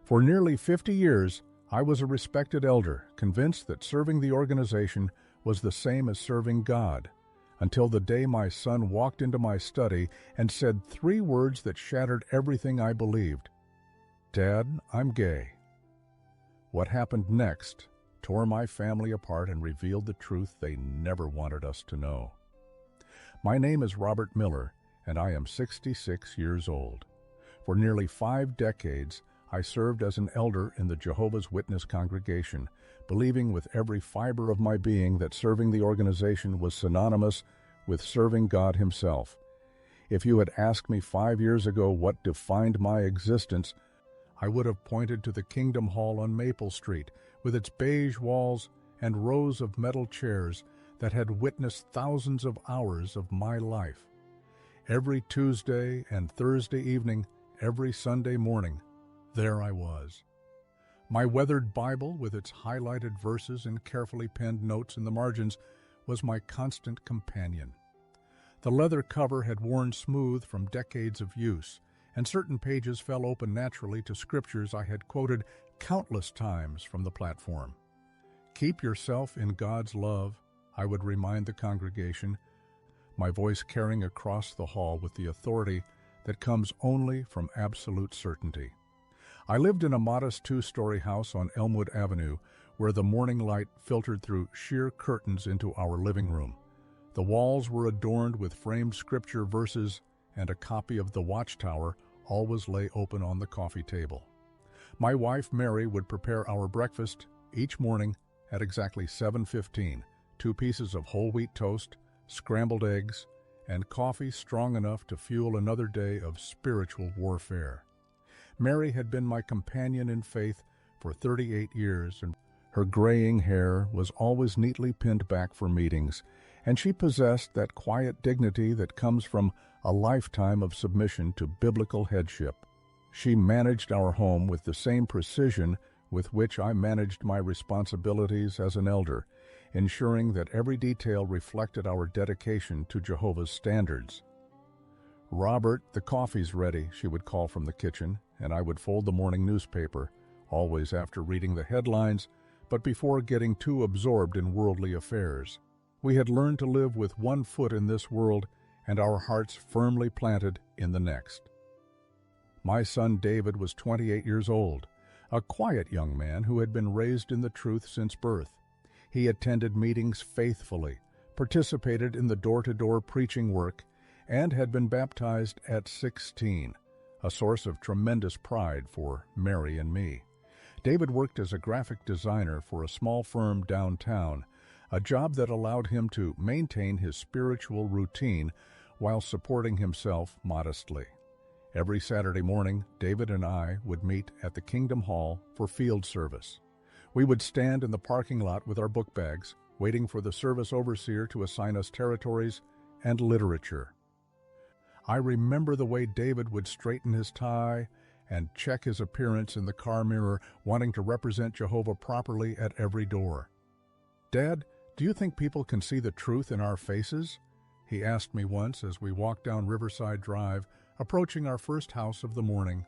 For nearly 50 years, I was a respected elder, convinced that serving the organization was the same as serving God, until the day my son walked into my study and said 3 words that shattered everything I believed. "Dad, I'm gay." What happened next tore my family apart and revealed the truth they never wanted us to know. My name is Robert Miller, and I am 66 years old. For nearly 5 decades, I served as an elder in the Jehovah's Witness congregation, believing with every fiber of my being that serving the organization was synonymous with serving God Himself. If you had asked me 5 years ago what defined my existence, I would have pointed to the Kingdom Hall on Maple Street, with its beige walls and rows of metal chairs that had witnessed thousands of hours of my life. Every Tuesday and Thursday evening, every Sunday morning, there I was. My weathered Bible, with its highlighted verses and carefully penned notes in the margins, was my constant companion. The leather cover had worn smooth from decades of use, and certain pages fell open naturally to scriptures I had quoted countless times from the platform. "Keep yourself in God's love," I would remind the congregation, my voice carrying across the hall with the authority that comes only from absolute certainty. I lived in a modest 2-story house on Elmwood Avenue, where the morning light filtered through sheer curtains into our living room. The walls were adorned with framed scripture verses, and a copy of The Watchtower always lay open on the coffee table. My wife, Mary, would prepare our breakfast each morning at exactly 7:15, 2 pieces of whole wheat toast, scrambled eggs, and coffee strong enough to fuel another day of spiritual warfare. Mary had been my companion in faith for 38 years, and her graying hair was always neatly pinned back for meetings, and she possessed that quiet dignity that comes from a lifetime of submission to biblical headship. She managed our home with the same precision with which I managed my responsibilities as an elder, ensuring that every detail reflected our dedication to Jehovah's standards. "Robert, the coffee's ready," she would call from the kitchen, and I would fold the morning newspaper, always after reading the headlines, but before getting too absorbed in worldly affairs. We had learned to live with one foot in this world and our hearts firmly planted in the next. My son David was 28 years old, a quiet young man who had been raised in the truth since birth. He attended meetings faithfully, participated in the door-to-door preaching work, and had been baptized at 16, a source of tremendous pride for Mary and me. David worked as a graphic designer for a small firm downtown, a job that allowed him to maintain his spiritual routine while supporting himself modestly. Every Saturday morning, David and I would meet at the Kingdom Hall for field service. We would stand in the parking lot with our book bags, waiting for the service overseer to assign us territories and literature. I remember the way David would straighten his tie and check his appearance in the car mirror, wanting to represent Jehovah properly at every door. "Dad, do you think people can see the truth in our faces?" he asked me once as we walked down Riverside Drive, approaching our first house of the morning.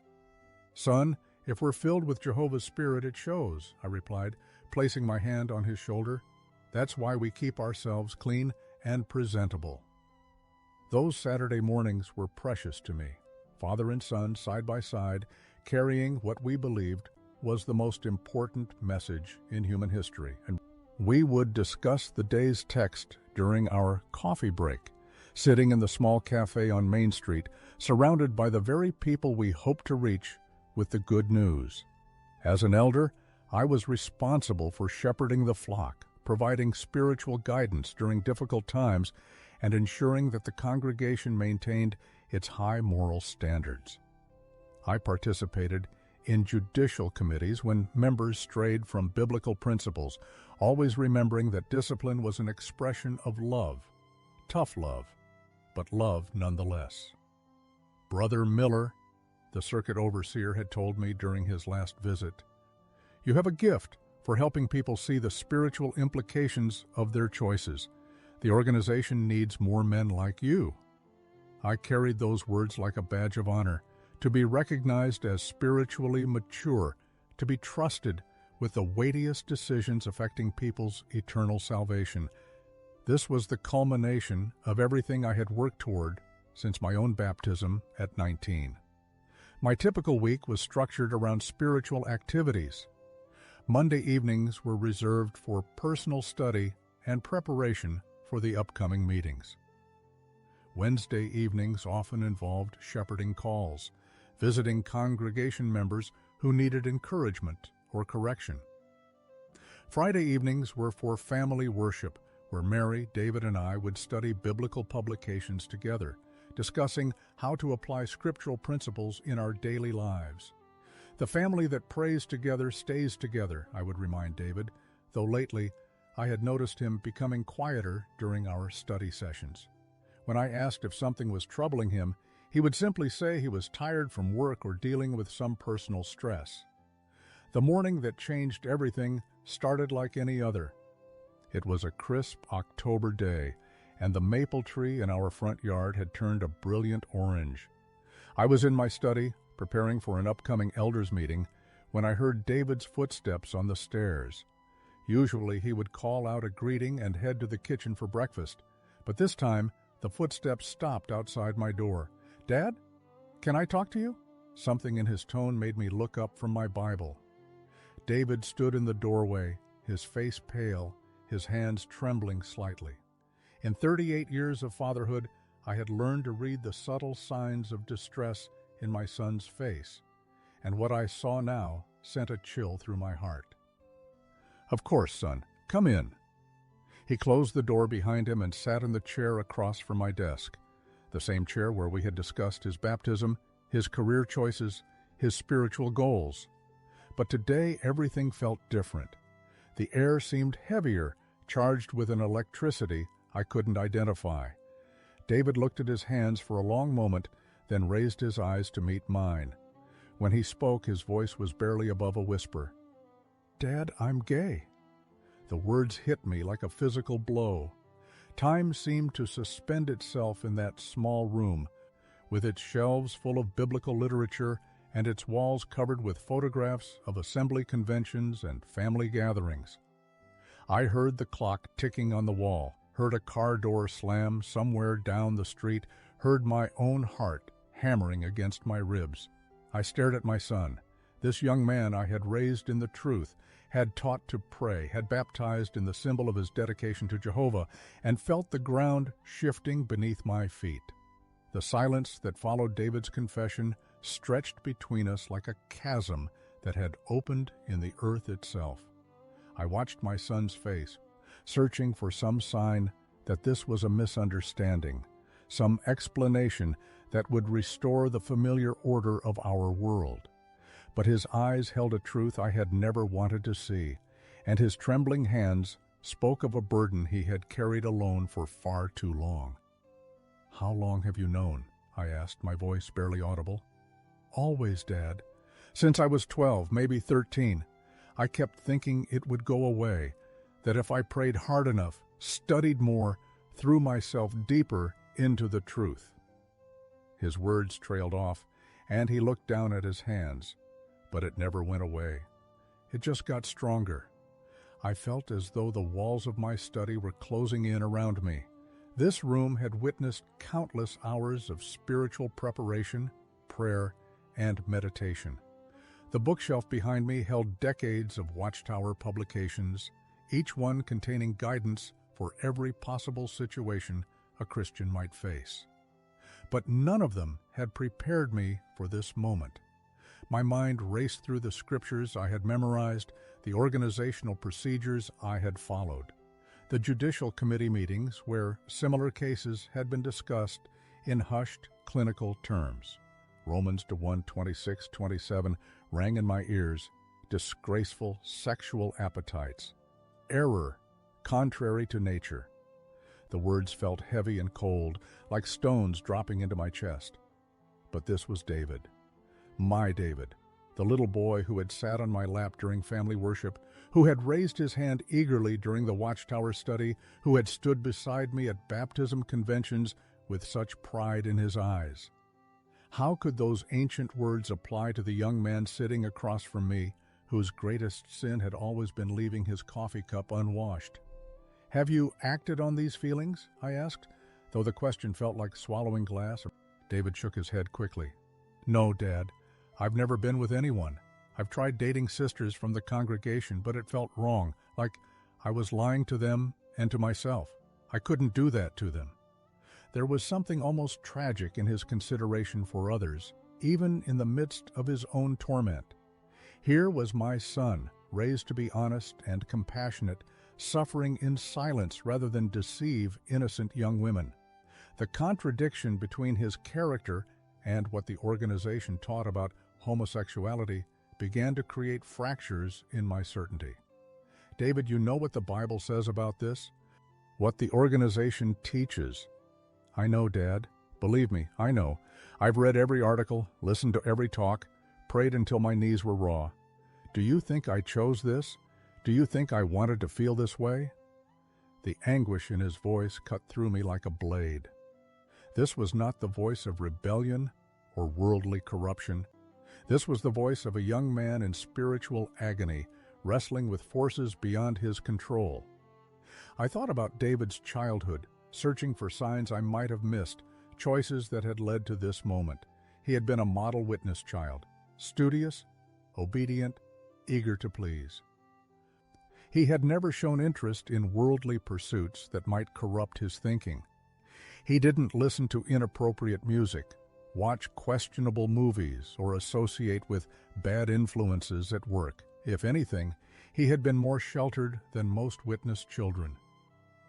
"Son, if we're filled with Jehovah's Spirit, it shows," I replied, placing my hand on his shoulder. "That's why we keep ourselves clean and presentable." Those Saturday mornings were precious to me, father and son side by side, carrying what we believed was the most important message in human history. And we would discuss the day's text during our coffee break, sitting in the small cafe on Main Street, surrounded by the very people we hoped to reach with the good news. As an elder, I was responsible for shepherding the flock, providing spiritual guidance during difficult times, and ensuring that the congregation maintained its high moral standards. I participated in judicial committees when members strayed from biblical principles, always remembering that discipline was an expression of love, tough love, but love nonetheless. "Brother Miller," the circuit overseer had told me during his last visit, "you have a gift for helping people see the spiritual implications of their choices. The organization needs more men like you." I carried those words like a badge of honor, to be recognized as spiritually mature to be trusted with the weightiest decisions affecting people's eternal salvation. This was the culmination of everything I had worked toward since my own baptism at 19. My typical week was structured around spiritual activities. Monday evenings were reserved for personal study and preparation for the upcoming meetings. Wednesday evenings often involved shepherding calls, visiting congregation members who needed encouragement or correction. Friday evenings were for family worship, where Mary, David, and I would study biblical publications together, discussing how to apply scriptural principles in our daily lives. The family that prays together stays together, I would remind David, though lately I had noticed him becoming quieter during our study sessions. When I asked if something was troubling him, he would simply say he was tired from work or dealing with some personal stress. The morning that changed everything started like any other. It was a crisp October day, and the maple tree in our front yard had turned a brilliant orange. I was in my study, preparing for an upcoming elders meeting, when I heard David's footsteps on the stairs. Usually he would call out a greeting and head to the kitchen for breakfast, but this time the footsteps stopped outside my door. "Dad, can I talk to you?" Something in his tone made me look up from my Bible. David stood in the doorway, his face pale, his hands trembling slightly. In 38 years of fatherhood, I had learned to read the subtle signs of distress in my son's face, and what I saw now sent a chill through my heart. "Of course, son. Come in." He closed the door behind him and sat in the chair across from my desk, the same chair where we had discussed his baptism, his career choices, his spiritual goals. But today everything felt different. The air seemed heavier, charged with an electricity I couldn't identify. David looked at his hands for a long moment, then raised his eyes to meet mine. When he spoke, his voice was barely above a whisper. "Dad, I'm gay." The words hit me like a physical blow. Time seemed to suspend itself in that small room, with its shelves full of biblical literature and its walls covered with photographs of assembly conventions and family gatherings. I heard the clock ticking on the wall, heard a car door slam somewhere down the street, heard my own heart hammering against my ribs. I stared at my son, this young man I had raised in the truth, had taught to pray, had baptized in the symbol of his dedication to Jehovah, and felt the ground shifting beneath my feet. The silence that followed David's confession stretched between us like a chasm that had opened in the earth itself. I watched my son's face, searching for some sign that this was a misunderstanding, some explanation that would restore the familiar order of our world. But his eyes held a truth I had never wanted to see, and his trembling hands spoke of a burden he had carried alone for far too long. "How long have you known?" I asked, my voice barely audible. "Always, Dad. Since I was 12, maybe 13. I kept thinking it would go away, that if I prayed hard enough, studied more, threw myself deeper into the truth." His words trailed off, and he looked down at his hands, but it never went away. It just got stronger. I felt as though the walls of my study were closing in around me. This room had witnessed countless hours of spiritual preparation, prayer, and meditation. The bookshelf behind me held decades of Watchtower publications, each one containing guidance for every possible situation a Christian might face. But none of them had prepared me for this moment. My mind raced through the scriptures I had memorized, the organizational procedures I had followed, the judicial committee meetings where similar cases had been discussed in hushed clinical terms. Romans 1:26-27 rang in my ears, disgraceful sexual appetites, error contrary to nature. The words felt heavy and cold, like stones dropping into my chest. But this was David, my David, the little boy who had sat on my lap during family worship, who had raised his hand eagerly during the Watchtower study, who had stood beside me at baptism conventions with such pride in his eyes. How could those ancient words apply to the young man sitting across from me, whose greatest sin had always been leaving his coffee cup unwashed. "Have you acted on these feelings?" I asked, though the question felt like swallowing glass. David shook his head quickly. "No, Dad. I've never been with anyone. I've tried dating sisters from the congregation, but it felt wrong, like I was lying to them and to myself. I couldn't do that to them." There was something almost tragic in his consideration for others, even in the midst of his own torment. Here was my son, raised to be honest and compassionate, suffering in silence rather than deceive innocent young women. The contradiction between his character and what the organization taught about homosexuality began to create fractures in my certainty. "David, you know what the Bible says about this? What the organization teaches." "I know, Dad. Believe me, I know. I've read every article, listened to every talk, prayed until my knees were raw. Do you think I chose this? Do you think I wanted to feel this way?" The anguish in his voice cut through me like a blade. This was not the voice of rebellion or worldly corruption. This was the voice of a young man in spiritual agony, wrestling with forces beyond his control. I thought about David's childhood, searching for signs I might have missed, choices that had led to this moment. He had been a model witness child, studious, obedient, eager to please. He had never shown interest in worldly pursuits that might corrupt his thinking. He didn't listen to inappropriate music, watch questionable movies, or associate with bad influences at work. If anything, he had been more sheltered than most witness children.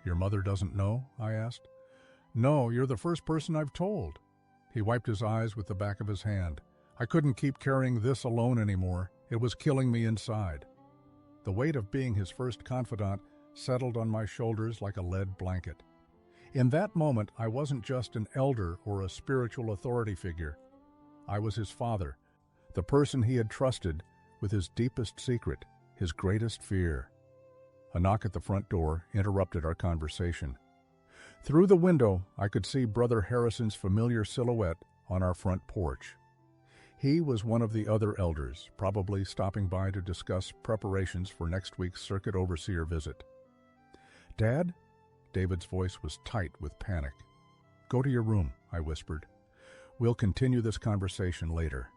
"Your mother doesn't know?" I asked. "No, you're the first person I've told." He wiped his eyes with the back of his hand. "I couldn't keep carrying this alone anymore. It was killing me inside." The weight of being his first confidant settled on my shoulders like a lead blanket. In that moment, I wasn't just an elder or a spiritual authority figure. I was his father, the person he had trusted with his deepest secret, his greatest fear. A knock at the front door interrupted our conversation. Through the window, I could see Brother Harrison's familiar silhouette on our front porch. He was one of the other elders, probably stopping by to discuss preparations for next week's circuit overseer visit. "Dad?" David's voice was tight with panic. "Go to your room," I whispered. "We'll continue this conversation later."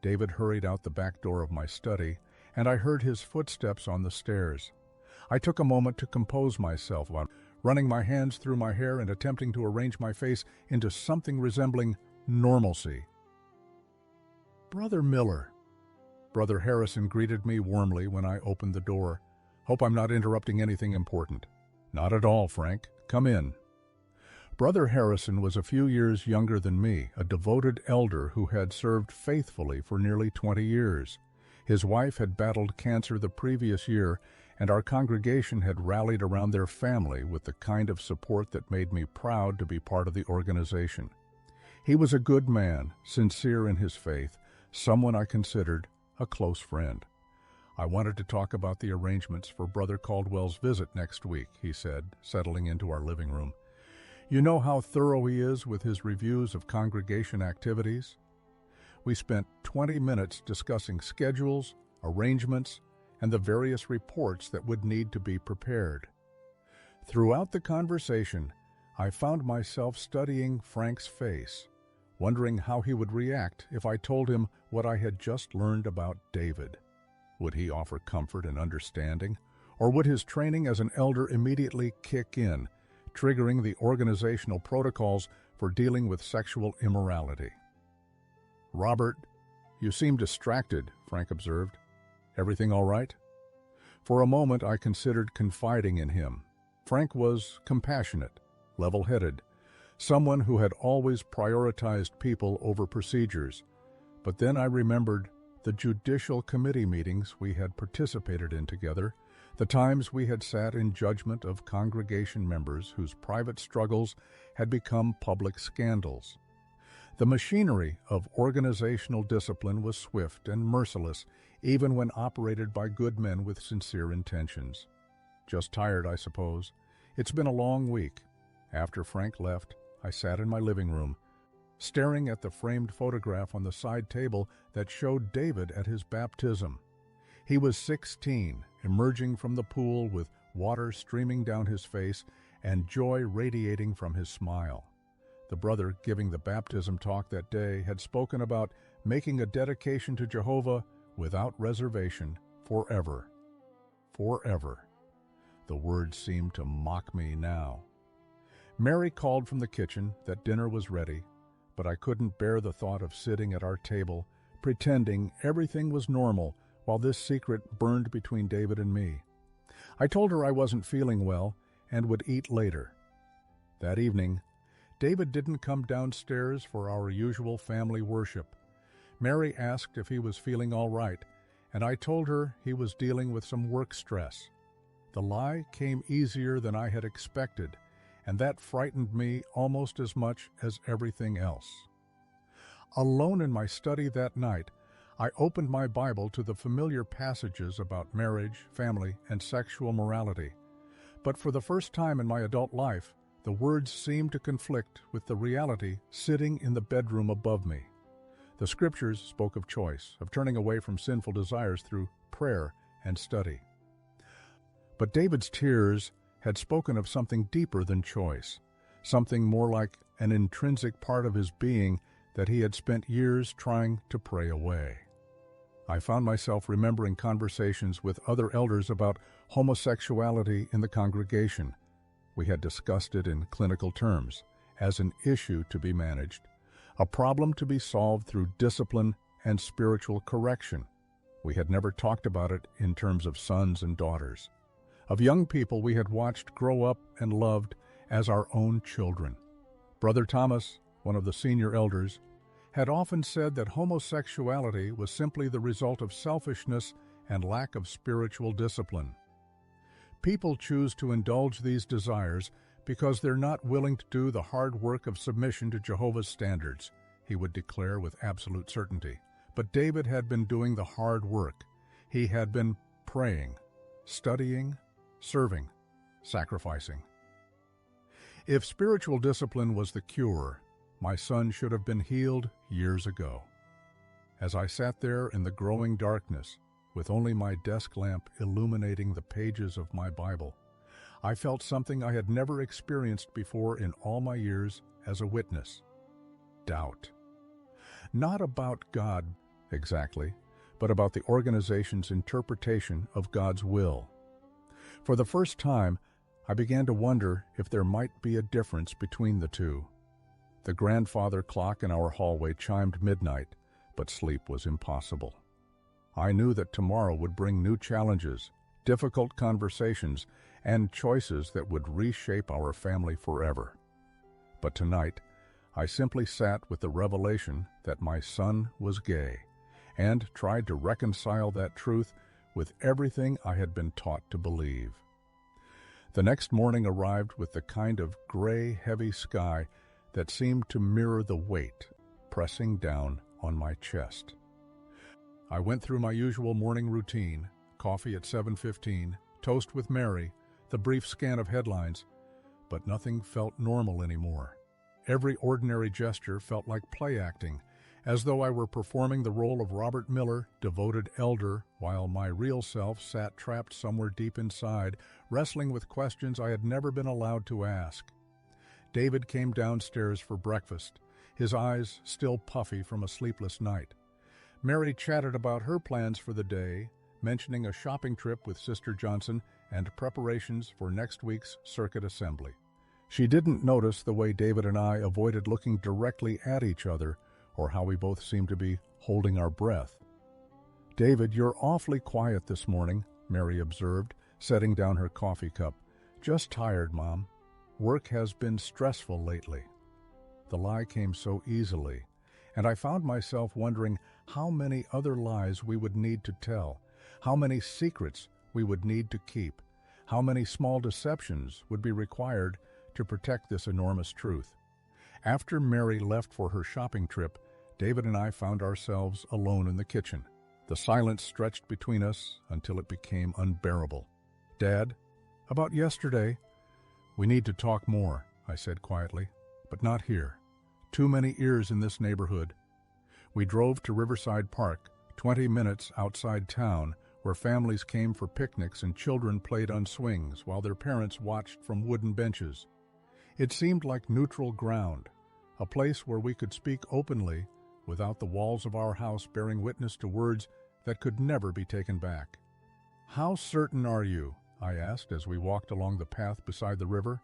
David hurried out the back door of my study, and I heard his footsteps on the stairs. I took a moment to compose myself, running my hands through my hair and attempting to arrange my face into something resembling normalcy. "Brother Miller." Brother Harrison greeted me warmly when I opened the door. "Hope I'm not interrupting anything important." "Not at all, Frank. Come in." Brother Harrison was a few years younger than me, a devoted elder who had served faithfully for nearly 20 years. His wife had battled cancer the previous year, and our congregation had rallied around their family with the kind of support that made me proud to be part of the organization. He was a good man, sincere in his faith, someone I considered a close friend. "I wanted to talk about the arrangements for Brother Caldwell's visit next week," he said, settling into our living room. "You know how thorough he is with his reviews of congregation activities?" We spent 20 minutes discussing schedules, arrangements, and the various reports that would need to be prepared. Throughout the conversation, I found myself studying Frank's face, wondering how he would react if I told him what I had just learned about David. Would he offer comfort and understanding, or would his training as an elder immediately kick in, triggering the organizational protocols for dealing with sexual immorality? "Robert, you seem distracted," Frank observed. "Everything all right?" For a moment I considered confiding in him. Frank was compassionate, level-headed, someone who had always prioritized people over procedures. But then I remembered the judicial committee meetings we had participated in together, the times we had sat in judgment of congregation members whose private struggles had become public scandals. The machinery of organizational discipline was swift and merciless, even when operated by good men with sincere intentions. Just tired, I suppose. It's been a long week. After Frank left, I sat in my living room, staring at the framed photograph on the side table that showed David at his baptism. He was 16, emerging from the pool with water streaming down his face and joy radiating from his smile. The brother giving the baptism talk that day had spoken about making a dedication to Jehovah without reservation forever. Forever. The words seemed to mock me now. Mary called from the kitchen that dinner was ready, but I couldn't bear the thought of sitting at our table, pretending everything was normal while this secret burned between David and me. I told her I wasn't feeling well and would eat later. That evening, David didn't come downstairs for our usual family worship. Mary asked if he was feeling all right, and I told her he was dealing with some work stress. The lie came easier than I had expected, and that frightened me almost as much as everything else. Alone in my study that night, I opened my Bible to the familiar passages about marriage, family, and sexual morality. But for the first time in my adult life, the words seemed to conflict with the reality sitting in the bedroom above me. The scriptures spoke of choice, of turning away from sinful desires through prayer and study. But David's tears had spoken of something deeper than choice, something more like an intrinsic part of his being that he had spent years trying to pray away. I found myself remembering conversations with other elders about homosexuality in the congregation. We had discussed it in clinical terms, as an issue to be managed, a problem to be solved through discipline and spiritual correction. We had never talked about it in terms of sons and daughters, of young people we had watched grow up and loved as our own children. Brother Thomas, one of the senior elders, had often said that homosexuality was simply the result of selfishness and lack of spiritual discipline. People choose to indulge these desires because they're not willing to do the hard work of submission to Jehovah's standards, he would declare with absolute certainty. But David had been doing the hard work. He had been praying, studying, serving, sacrificing. If spiritual discipline was the cure, my son should have been healed years ago. As I sat there in the growing darkness, with only my desk lamp illuminating the pages of my Bible, I felt something I had never experienced before in all my years as a witness. Doubt. Not about God exactly, but about the organization's interpretation of God's will. For the first time, I began to wonder if there might be a difference between the two. The grandfather clock in our hallway chimed midnight, but sleep was impossible. I knew that tomorrow would bring new challenges, difficult conversations, and choices that would reshape our family forever. But tonight, I simply sat with the revelation that my son was gay, and tried to reconcile that truth with everything I had been taught to believe. The next morning arrived with the kind of gray, heavy sky that seemed to mirror the weight pressing down on my chest. I went through my usual morning routine, coffee at 7:15, toast with Mary, the brief scan of headlines, but nothing felt normal anymore. Every ordinary gesture felt like play acting, as though I were performing the role of Robert Miller, devoted elder, while my real self sat trapped somewhere deep inside, wrestling with questions I had never been allowed to ask. David came downstairs for breakfast, his eyes still puffy from a sleepless night. Mary chatted about her plans for the day, mentioning a shopping trip with Sister Johnson and preparations for next week's circuit assembly. She didn't notice the way David and I avoided looking directly at each other, or how we both seemed to be holding our breath. "David, you're awfully quiet this morning," Mary observed, setting down her coffee cup. "Just tired, Mom. Work has been stressful lately." The lie came so easily, and I found myself wondering how many other lies we would need to tell, how many secrets we would need to keep, how many small deceptions would be required to protect this enormous truth. After Mary left for her shopping trip, David and I found ourselves alone in the kitchen. The silence stretched between us until it became unbearable. "Dad, about yesterday—" "We need to talk more," I said quietly, "but not here. Too many ears in this neighborhood." We drove to Riverside Park, 20 minutes outside town, where families came for picnics and children played on swings while their parents watched from wooden benches. It seemed like neutral ground, a place where we could speak openly without the walls of our house bearing witness to words that could never be taken back. "How certain are you?" I asked as we walked along the path beside the river.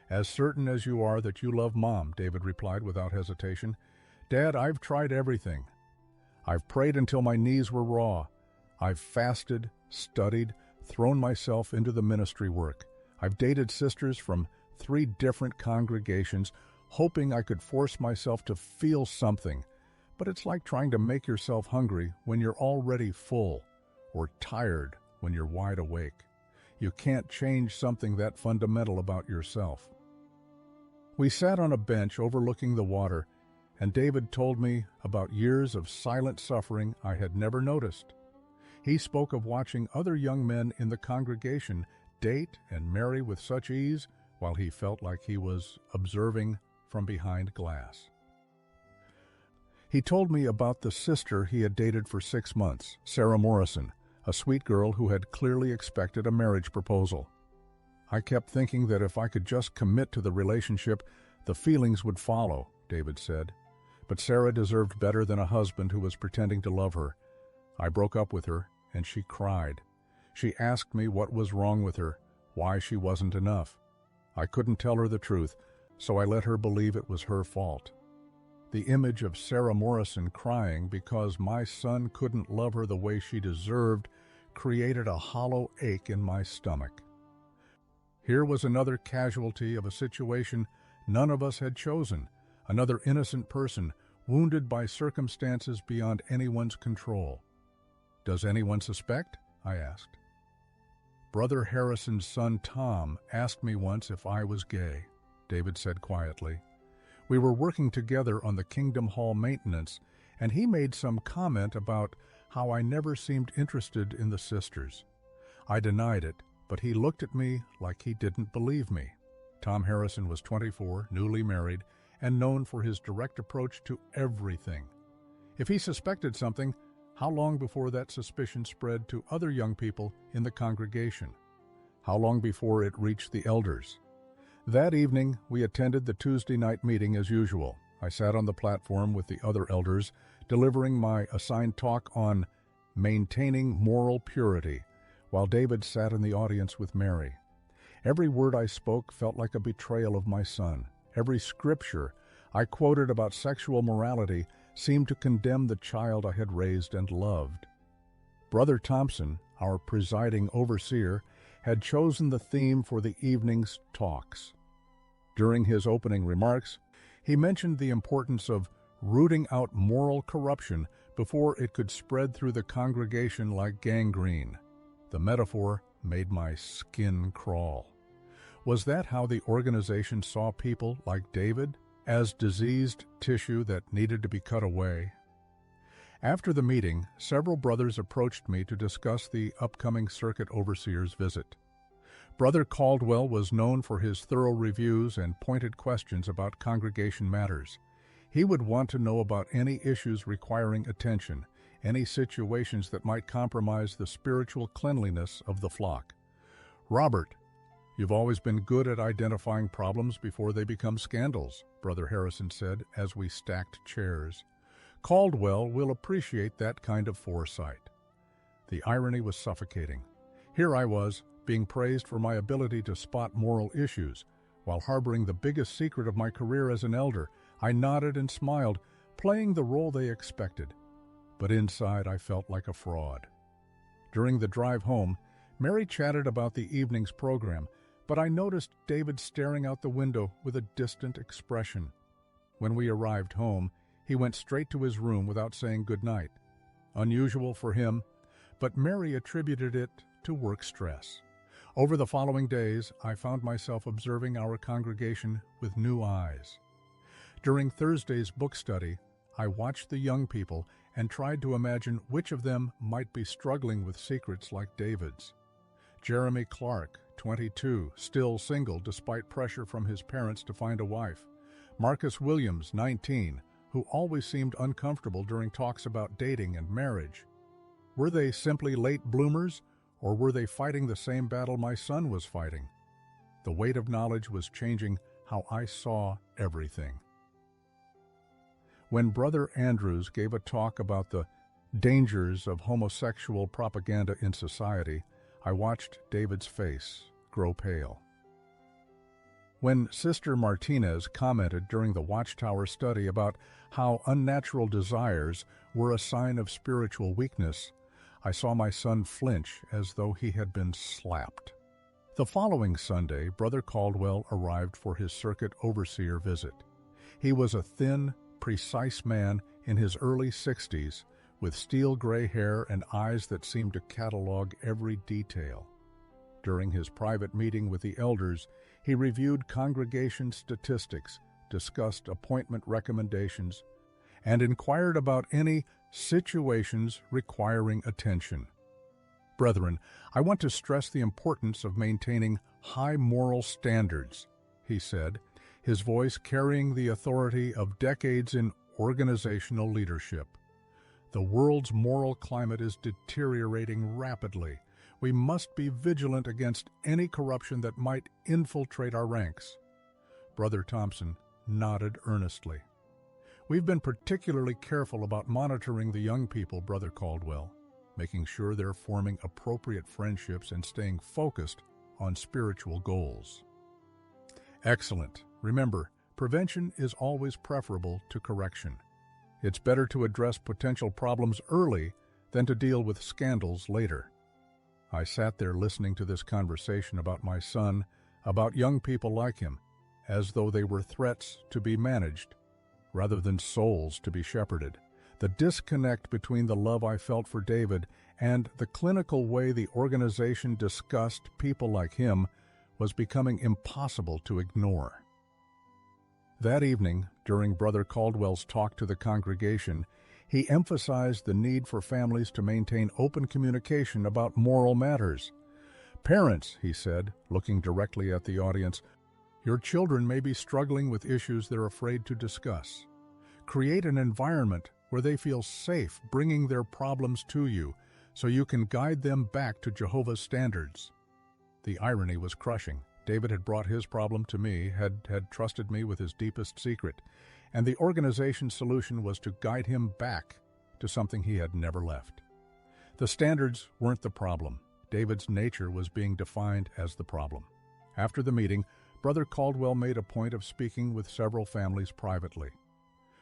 "As certain as you are that you love Mom," David replied without hesitation. "Dad, I've tried everything. I've prayed until my knees were raw. I've fasted, studied, thrown myself into the ministry work. I've dated sisters from 3 different congregations, hoping I could force myself to feel something. But it's like trying to make yourself hungry when you're already full, or tired when you're wide awake. You can't change something that fundamental about yourself." We sat on a bench overlooking the water, and David told me about years of silent suffering I had never noticed. He spoke of watching other young men in the congregation date and marry with such ease, while he felt like he was observing from behind glass. He told me about the sister he had dated for 6 months, Sarah Morrison, a sweet girl who had clearly expected a marriage proposal. "I kept thinking that if I could just commit to the relationship, the feelings would follow," David said. "But Sarah deserved better than a husband who was pretending to love her. I broke up with her, and she cried. She asked me what was wrong with her, why she wasn't enough. I couldn't tell her the truth, so I let her believe it was her fault. The image of Sarah Morrison crying because my son couldn't love her the way she deserved created a hollow ache in my stomach. Here was another casualty of a situation none of us had chosen, another innocent person wounded by circumstances beyond anyone's control. "Does anyone suspect?" I asked. "Brother Harrison's son Tom asked me once if I was gay," David said quietly. "We were working together on the Kingdom Hall maintenance, and he made some comment about how I never seemed interested in the sisters. I denied it, but he looked at me like he didn't believe me." Tom Harrison was 24, newly married, and known for his direct approach to everything. If he suspected something, how long before that suspicion spread to other young people in the congregation? How long before it reached the elders? That evening, we attended the Tuesday night meeting as usual. I sat on the platform with the other elders, delivering my assigned talk on maintaining moral purity, while David sat in the audience with Mary. Every word I spoke felt like a betrayal of my son. Every scripture I quoted about sexual morality seemed to condemn the child I had raised and loved. Brother Thompson, our presiding overseer, had chosen the theme for the evening's talks. During his opening remarks, he mentioned the importance of rooting out moral corruption before it could spread through the congregation like gangrene. The metaphor made my skin crawl. Was that how the organization saw people like David, as diseased tissue that needed to be cut away? After the meeting, several brothers approached me to discuss the upcoming circuit overseer's visit. Brother Caldwell was known for his thorough reviews and pointed questions about congregation matters. He would want to know about any issues requiring attention, any situations that might compromise the spiritual cleanliness of the flock. "Robert, you've always been good at identifying problems before they become scandals," Brother Harrison said as we stacked chairs. "Caldwell will appreciate that kind of foresight." The irony was suffocating. Here I was, being praised for my ability to spot moral issues, while harboring the biggest secret of my career as an elder. I nodded and smiled, playing the role they expected. But inside I felt like a fraud. During the drive home, Mary chatted about the evening's program, but I noticed David staring out the window with a distant expression. When we arrived home, he went straight to his room without saying goodnight. Unusual for him, but Mary attributed it to work stress. Over the following days, I found myself observing our congregation with new eyes. During Thursday's book study, I watched the young people and tried to imagine which of them might be struggling with secrets like David's. Jeremy Clark, 22, still single despite pressure from his parents to find a wife. Marcus Williams, 19, who always seemed uncomfortable during talks about dating and marriage. Were they simply late bloomers, or were they fighting the same battle my son was fighting? The weight of knowledge was changing how I saw everything. When Brother Andrews gave a talk about the dangers of homosexual propaganda in society, I watched David's face grow pale. When Sister Martinez commented during the Watchtower study about how unnatural desires were a sign of spiritual weakness, I saw my son flinch as though he had been slapped. The following Sunday, Brother Caldwell arrived for his circuit overseer visit. He was a thin, precise man in his early 60s, with steel gray hair and eyes that seemed to catalog every detail. During his private meeting with the elders, he reviewed congregation statistics, discussed appointment recommendations, and inquired about any situations requiring attention. Brethren, I want to stress the importance of maintaining high moral standards, he said, his voice carrying the authority of decades in organizational leadership. The world's moral climate is deteriorating rapidly. We must be vigilant against any corruption that might infiltrate our ranks. Brother Thompson nodded earnestly. We've been particularly careful about monitoring the young people, Brother Caldwell, making sure they're forming appropriate friendships and staying focused on spiritual goals. Excellent. Remember, prevention is always preferable to correction. It's better to address potential problems early than to deal with scandals later. I sat there listening to this conversation about my son, about young people like him, as though they were threats to be managed, rather than souls to be shepherded. The disconnect between the love I felt for David and the clinical way the organization discussed people like him was becoming impossible to ignore. That evening, during Brother Caldwell's talk to the congregation, he emphasized the need for families to maintain open communication about moral matters. Parents, he said, looking directly at the audience, your children may be struggling with issues they're afraid to discuss. Create an environment where they feel safe bringing their problems to you so you can guide them back to Jehovah's standards. The irony was crushing. David had brought his problem to me, had trusted me with his deepest secret, and the organization's solution was to guide him back to something he had never left. The standards weren't the problem. David's nature was being defined as the problem. After the meeting, Brother Caldwell made a point of speaking with several families privately.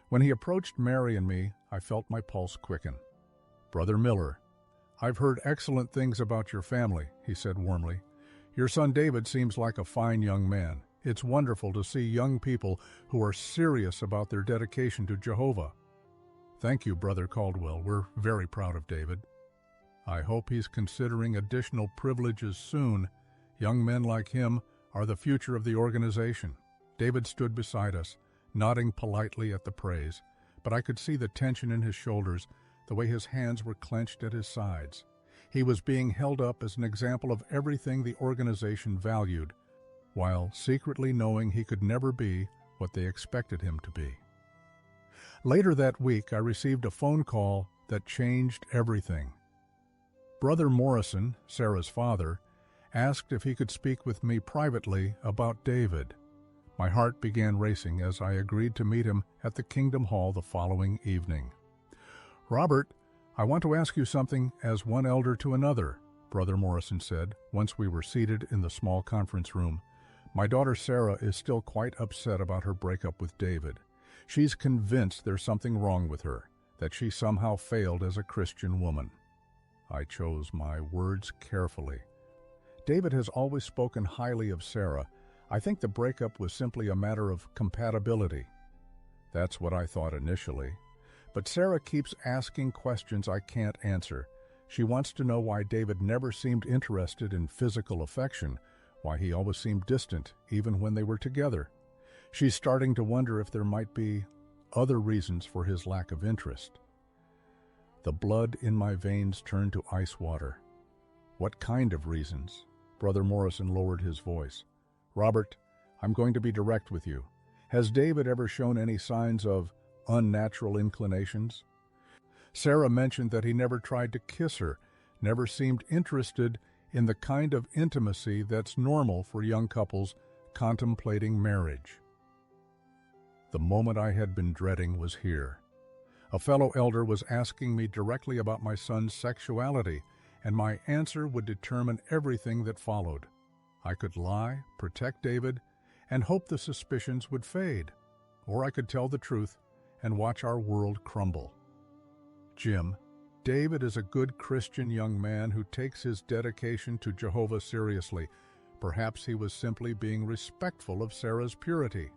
When he approached Mary and me, I felt my pulse quicken. Brother Miller, I've heard excellent things about your family, he said warmly. Your son David seems like a fine young man. It's wonderful to see young people who are serious about their dedication to Jehovah. Thank you, Brother Caldwell. We're very proud of David. I hope he's considering additional privileges soon. Young men like him are the future of the organization. David stood beside us, nodding politely at the praise, but I could see the tension in his shoulders, the way his hands were clenched at his sides. He was being held up as an example of everything the organization valued, while secretly knowing he could never be what they expected him to be. Later that week, I received a phone call that changed everything. Brother Morrison, Sarah's father, asked if he could speak with me privately about David. My heart began racing as I agreed to meet him at the Kingdom Hall the following evening. Robert, I want to ask you something as one elder to another, Brother Morrison said, once we were seated in the small conference room. My daughter Sarah is still quite upset about her breakup with David. She's convinced there's something wrong with her, that she somehow failed as a Christian woman. I chose my words carefully. David has always spoken highly of Sarah. I think the breakup was simply a matter of compatibility. That's what I thought initially. But Sarah keeps asking questions I can't answer. She wants to know why David never seemed interested in physical affection, why he always seemed distant, even when they were together. She's starting to wonder if there might be other reasons for his lack of interest. The blood in my veins turned to ice water. What kind of reasons? Brother Morrison lowered his voice. Robert, I'm going to be direct with you. Has David ever shown any signs of unnatural inclinations? Sarah mentioned that he never tried to kiss her, never seemed interested in the kind of intimacy that's normal for young couples contemplating marriage. The moment I had been dreading was here. A fellow elder was asking me directly about my son's sexuality, and my answer would determine everything that followed. I could lie, protect David, and hope the suspicions would fade, or I could tell the truth and watch our world crumble. Jim, David is a good Christian young man who takes his dedication to Jehovah seriously. Perhaps he was simply being respectful of Sarah's purity.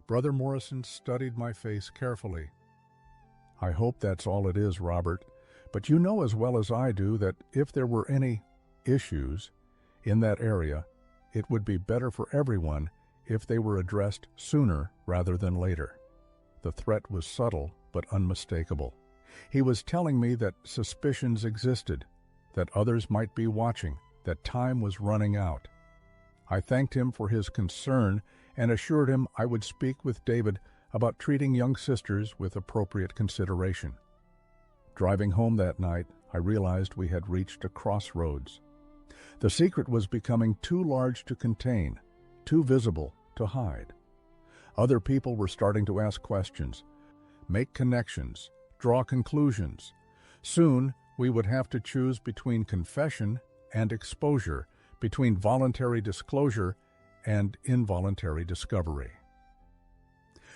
Brother Morrison studied my face carefully. I hope that's all it is, Robert, but you know as well as I do that if there were any issues in that area, it would be better for everyone if they were addressed sooner rather than later. The threat was subtle but unmistakable. He was telling me that suspicions existed, that others might be watching, that time was running out. I thanked him for his concern and assured him I would speak with David about treating young sisters with appropriate consideration. Driving home that night, I realized we had reached a crossroads. The secret was becoming too large to contain, too visible to hide. Other people were starting to ask questions, make connections, draw conclusions. Soon, we would have to choose between confession and exposure, between voluntary disclosure and involuntary discovery.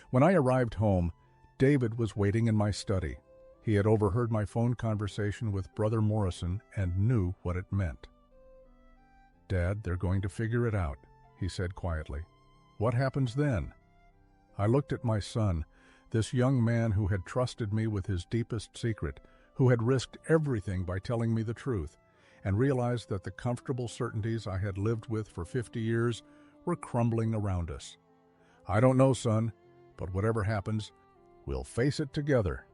When I arrived home, David was waiting in my study. He had overheard my phone conversation with Brother Morrison and knew what it meant. "Dad, they're going to figure it out," he said quietly. "What happens then?" I looked at my son, this young man who had trusted me with his deepest secret, who had risked everything by telling me the truth, and realized that the comfortable certainties I had lived with for 50 years were crumbling around us. "I don't know, son, but whatever happens, we'll face it together."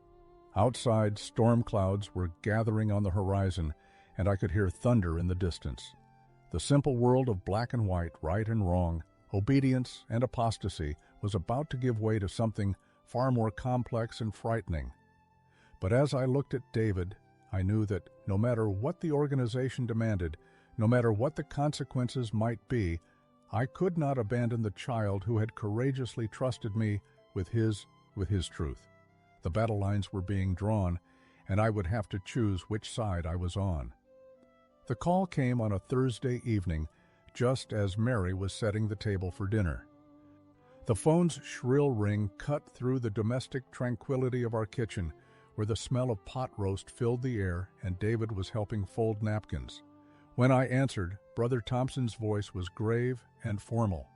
Outside, storm clouds were gathering on the horizon, and I could hear thunder in the distance. The simple world of black and white, right and wrong, obedience and apostasy was about to give way to something far more complex and frightening. But as I looked at David, I knew that no matter what the organization demanded, no matter what the consequences might be, I could not abandon the child who had courageously trusted me with his truth. The battle lines were being drawn, and I would have to choose which side I was on. The call came on a Thursday evening, just as Mary was setting the table for dinner. The phone's shrill ring cut through the domestic tranquility of our kitchen, where the smell of pot roast filled the air and David was helping fold napkins. When I answered, Brother Thompson's voice was grave and formal.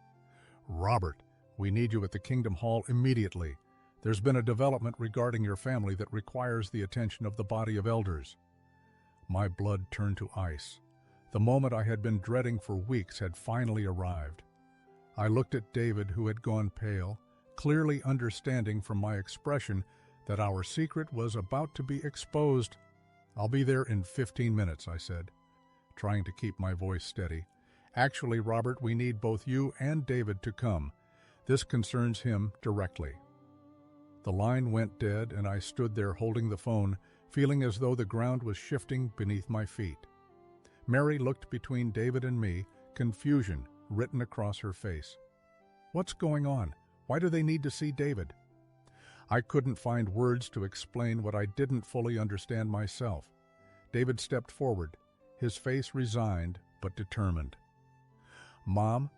"Robert, we need you at the Kingdom Hall immediately. There's been a development regarding your family that requires the attention of the body of elders." My blood turned to ice. The moment I had been dreading for weeks had finally arrived. I looked at David, who had gone pale, clearly understanding from my expression that our secret was about to be exposed. "I'll be there in 15 minutes, I said, trying to keep my voice steady. "Actually, Robert, we need both you and David to come. This concerns him directly." The line went dead, and I stood there holding the phone, feeling as though the ground was shifting beneath my feet. Mary looked between David and me, confusion written across her face. "What's going on? Why do they need to see David?" I couldn't find words to explain what I didn't fully understand myself. David stepped forward, his face resigned but determined. "Mom,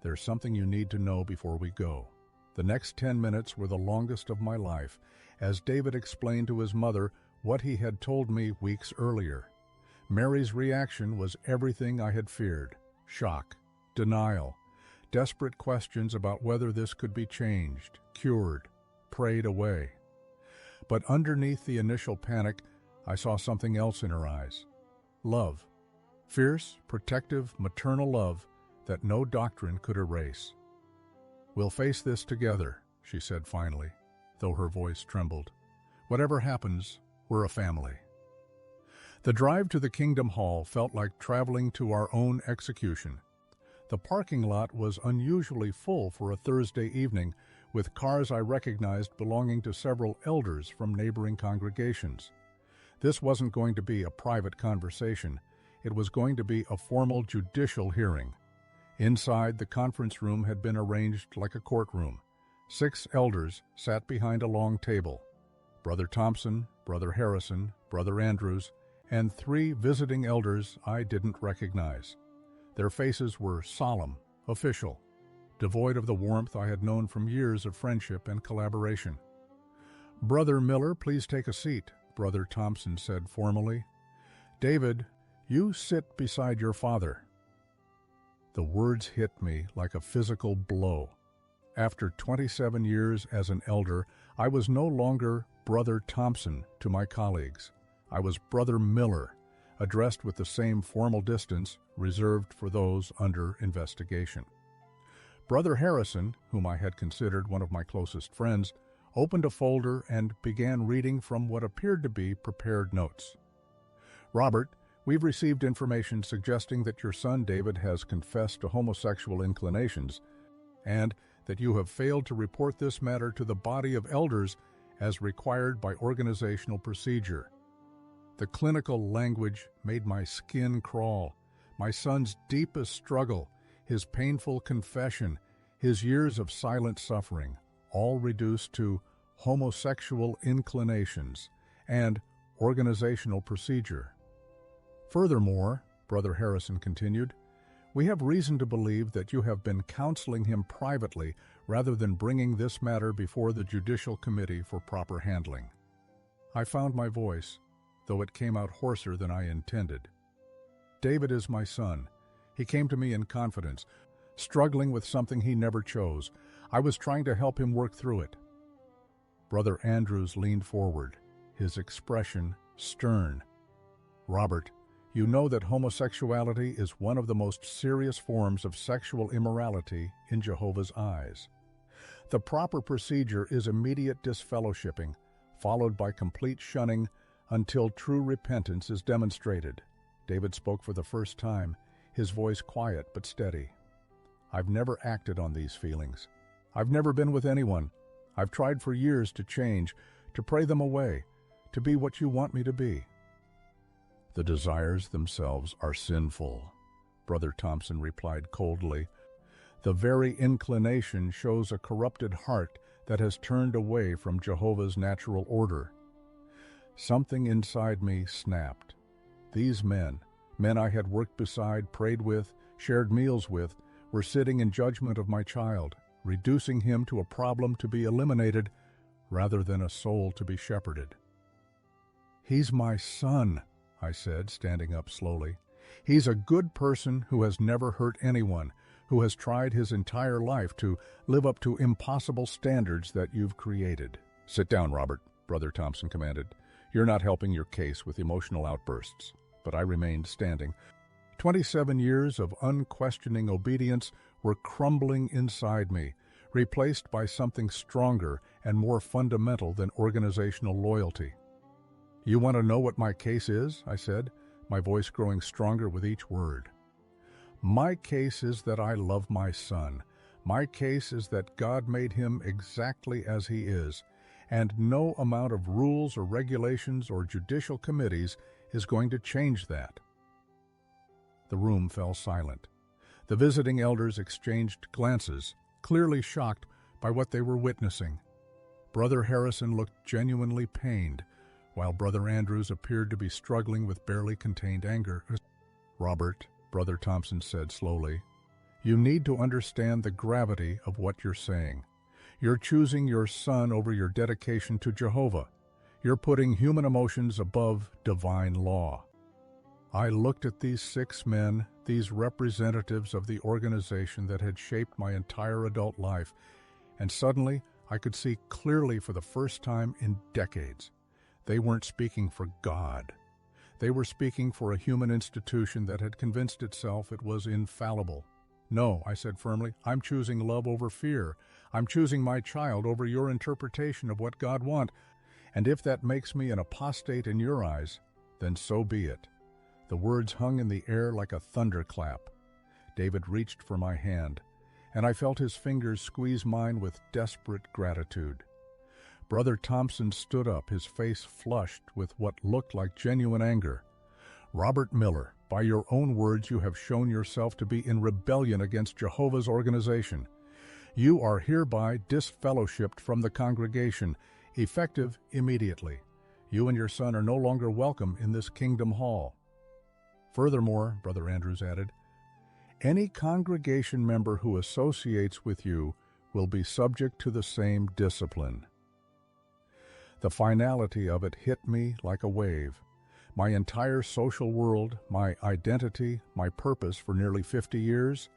there's something you need to know before we go." The next 10 minutes were the longest of my life, as David explained to his mother what he had told me weeks earlier. Mary's reaction was everything I had feared: shock, denial, desperate questions about whether this could be changed, cured, prayed away. But underneath the initial panic, I saw something else in her eyes. Love. Fierce, protective, maternal love that no doctrine could erase. "We'll face this together," she said finally, though her voice trembled. "Whatever happens, we're a family." The drive to the Kingdom Hall felt like traveling to our own execution. The parking lot was unusually full for a Thursday evening, with cars I recognized belonging to several elders from neighboring congregations. This wasn't going to be a private conversation. It was going to be a formal judicial hearing. Inside, the conference room had been arranged like a courtroom. 6 elders sat behind a long table. Brother Thompson, Brother Harrison, Brother Andrews, and 3 visiting elders I didn't recognize. Their faces were solemn, official, devoid of the warmth I had known from years of friendship and collaboration. "Brother Miller, please take a seat," Brother Thompson said formally. "David, you sit beside your father." The words hit me like a physical blow. After 27 years as an elder, I was no longer Brother Thompson to my colleagues. I was Brother Miller, addressed with the same formal distance reserved for those under investigation. Brother Harrison, whom I had considered one of my closest friends, opened a folder and began reading from what appeared to be prepared notes. "Robert, we've received information suggesting that your son David has confessed to homosexual inclinations, and that you have failed to report this matter to the body of elders as required by organizational procedure." The clinical language made my skin crawl. My son's deepest struggle, his painful confession, his years of silent suffering, all reduced to homosexual inclinations and organizational procedure. "Furthermore," Brother Harrison continued, "we have reason to believe that you have been counseling him privately rather than bringing this matter before the Judicial Committee for proper handling." I found my voice, though it came out hoarser than I intended. "David is my son. He came to me in confidence, struggling with something he never chose. I was trying to help him work through it." Brother Andrews leaned forward, his expression stern. "Robert, you know that homosexuality is one of the most serious forms of sexual immorality in Jehovah's eyes. The proper procedure is immediate disfellowshipping, followed by complete shunning until true repentance is demonstrated." David spoke for the first time, his voice quiet but steady. "I've never acted on these feelings. I've never been with anyone. I've tried for years to change, to pray them away, to be what you want me to be." "The desires themselves are sinful," Brother Thompson replied coldly. "The very inclination shows a corrupted heart that has turned away from Jehovah's natural order." Something inside me snapped. These men I had worked beside, prayed with, shared meals with, were sitting in judgment of my child, reducing him to a problem to be eliminated rather than a soul to be shepherded. "He's my son," I said, standing up slowly. "He's a good person who has never hurt anyone, who has tried his entire life to live up to impossible standards that you've created." "Sit down, Robert," Brother Thompson commanded. "You're not helping your case with emotional outbursts." But I remained standing. 27 years of unquestioning obedience were crumbling inside me, replaced by something stronger and more fundamental than organizational loyalty. "You want to know what my case is?" I said, my voice growing stronger with each word. "My case is that I love my son. My case is that God made him exactly as he is, and no amount of rules or regulations or judicial committees is going to change that." The room fell silent. The visiting elders exchanged glances, clearly shocked by what they were witnessing. Brother Harrison looked genuinely pained, while Brother Andrews appeared to be struggling with barely contained anger. "Robert," Brother Thompson said slowly, "you need to understand the gravity of what you're saying. You're choosing your son over your dedication to Jehovah. You're putting human emotions above divine law." I looked at these 6 men, these representatives of the organization that had shaped my entire adult life, and suddenly I could see clearly for the first time in decades. They weren't speaking for God. They were speaking for a human institution that had convinced itself it was infallible. "No," I said firmly, "I'm choosing love over fear. I'm choosing my child over your interpretation of what God wants. And if that makes me an apostate in your eyes, then so be it." The words hung in the air like a thunderclap. David reached for my hand, and I felt his fingers squeeze mine with desperate gratitude. Brother Thompson stood up, his face flushed with what looked like genuine anger. "Robert Miller, by your own words you have shown yourself to be in rebellion against Jehovah's organization. You are hereby disfellowshipped from the congregation, effective immediately. You and your son are no longer welcome in this kingdom hall." Furthermore, Brother Andrews added, "Any congregation member who associates with you will be subject to the same discipline." The finality of it hit me like a wave. My entire social world, my identity, my purpose for nearly 50 years,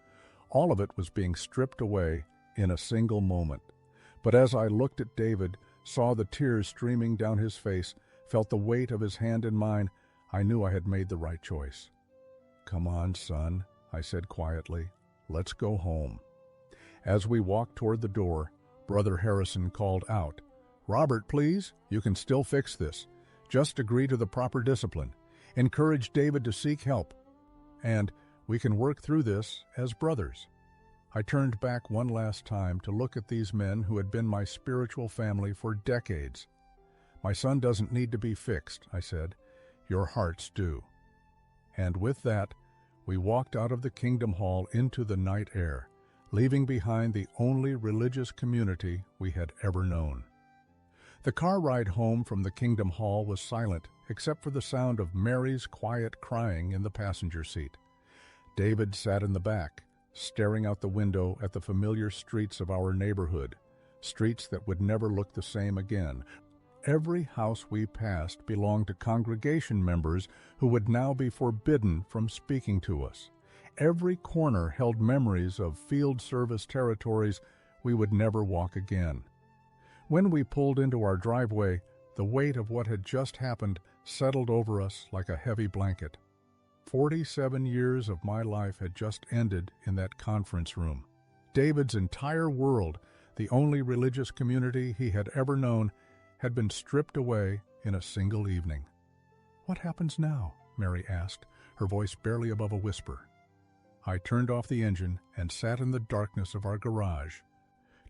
all of it was being stripped away in a single moment. But as I looked at David, saw the tears streaming down his face, felt the weight of his hand in mine, I knew I had made the right choice. "Come on, son," I said quietly. "Let's go home." As we walked toward the door, Brother Harrison called out, "Robert, please, you can still fix this. Just agree to the proper discipline. Encourage David to seek help. And we can work through this as brothers." I turned back one last time to look at these men who had been my spiritual family for decades. "My son doesn't need to be fixed," I said. "Your hearts do." And with that, we walked out of the Kingdom Hall into the night air, leaving behind the only religious community we had ever known. The car ride home from the Kingdom Hall was silent, except for the sound of Mary's quiet crying in the passenger seat. David sat in the back, staring out the window at the familiar streets of our neighborhood, streets that would never look the same again. Every house we passed belonged to congregation members who would now be forbidden from speaking to us. Every corner held memories of field service territories we would never walk again. When we pulled into our driveway, the weight of what had just happened settled over us like a heavy blanket. 47 years of my life had just ended in that conference room. David's entire world, the only religious community he had ever known, had been stripped away in a single evening. "What happens now?" Mary asked, her voice barely above a whisper. I turned off the engine and sat in the darkness of our garage,